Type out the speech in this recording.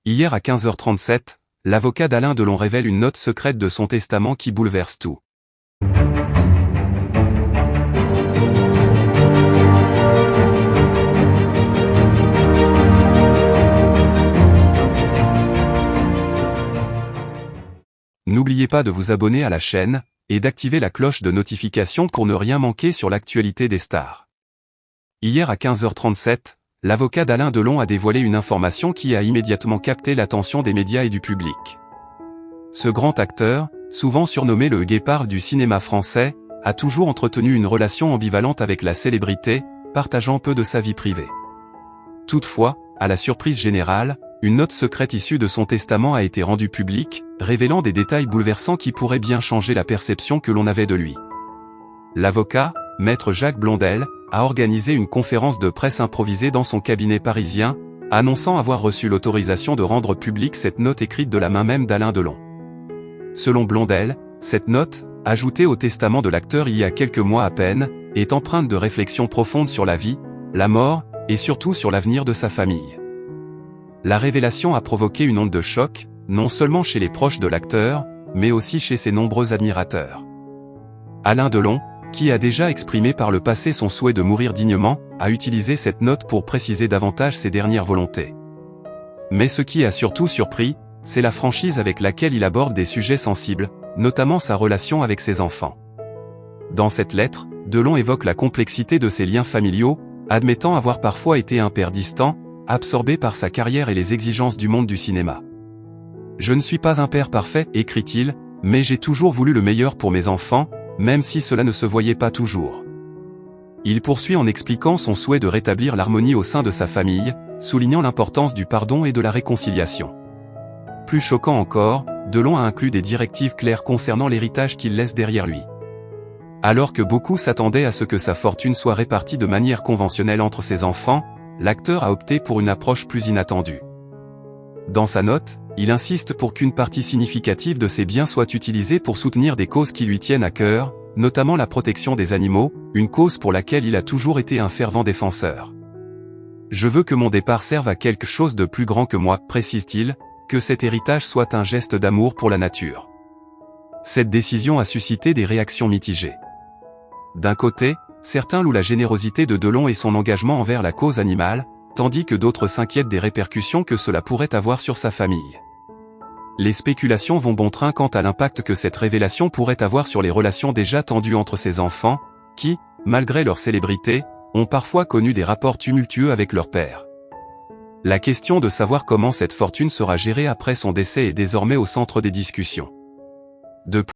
Hier à 15h37, l'avocat d'Alain Delon révèle une note secrète de son testament qui bouleverse tout. N'oubliez pas de vous abonner à la chaîne, et d'activer la cloche de notification pour ne rien manquer sur l'actualité des stars. Hier à 15h37, l'avocat d'Alain Delon a dévoilé une information qui a immédiatement capté l'attention des médias et du public. Ce grand acteur, souvent surnommé le guépard du cinéma français, a toujours entretenu une relation ambivalente avec la célébrité, partageant peu de sa vie privée. Toutefois, à la surprise générale, une note secrète issue de son testament a été rendue publique, révélant des détails bouleversants qui pourraient bien changer la perception que l'on avait de lui. L'avocat, maître Jacques Blondel, a organisé une conférence de presse improvisée dans son cabinet parisien, annonçant avoir reçu l'autorisation de rendre publique cette note écrite de la main même d'Alain Delon. Selon Blondel, cette note, ajoutée au testament de l'acteur il y a quelques mois à peine, est empreinte de réflexions profondes sur la vie, la mort, et surtout sur l'avenir de sa famille. La révélation a provoqué une onde de choc, non seulement chez les proches de l'acteur, mais aussi chez ses nombreux admirateurs. Alain Delon, qui a déjà exprimé par le passé son souhait de mourir dignement, a utilisé cette note pour préciser davantage ses dernières volontés. Mais ce qui a surtout surpris, c'est la franchise avec laquelle il aborde des sujets sensibles, notamment sa relation avec ses enfants. Dans cette lettre, Delon évoque la complexité de ses liens familiaux, admettant avoir parfois été un père distant, absorbé par sa carrière et les exigences du monde du cinéma. « Je ne suis pas un père parfait, écrit-il, mais j'ai toujours voulu le meilleur pour mes enfants, même si cela ne se voyait pas toujours. » Il poursuit en expliquant son souhait de rétablir l'harmonie au sein de sa famille, soulignant l'importance du pardon et de la réconciliation. Plus choquant encore, Delon a inclus des directives claires concernant l'héritage qu'il laisse derrière lui. Alors que beaucoup s'attendaient à ce que sa fortune soit répartie de manière conventionnelle entre ses enfants, l'acteur a opté pour une approche plus inattendue. Dans sa note, il insiste pour qu'une partie significative de ses biens soit utilisée pour soutenir des causes qui lui tiennent à cœur, notamment la protection des animaux, une cause pour laquelle il a toujours été un fervent défenseur. « Je veux que mon départ serve à quelque chose de plus grand que moi, précise-t-il, que cet héritage soit un geste d'amour pour la nature. » Cette décision a suscité des réactions mitigées. D'un côté, certains louent la générosité de Delon et son engagement envers la cause animale, tandis que d'autres s'inquiètent des répercussions que cela pourrait avoir sur sa famille. Les spéculations vont bon train quant à l'impact que cette révélation pourrait avoir sur les relations déjà tendues entre ses enfants, qui, malgré leur célébrité, ont parfois connu des rapports tumultueux avec leur père. La question de savoir comment cette fortune sera gérée après son décès est désormais au centre des discussions. De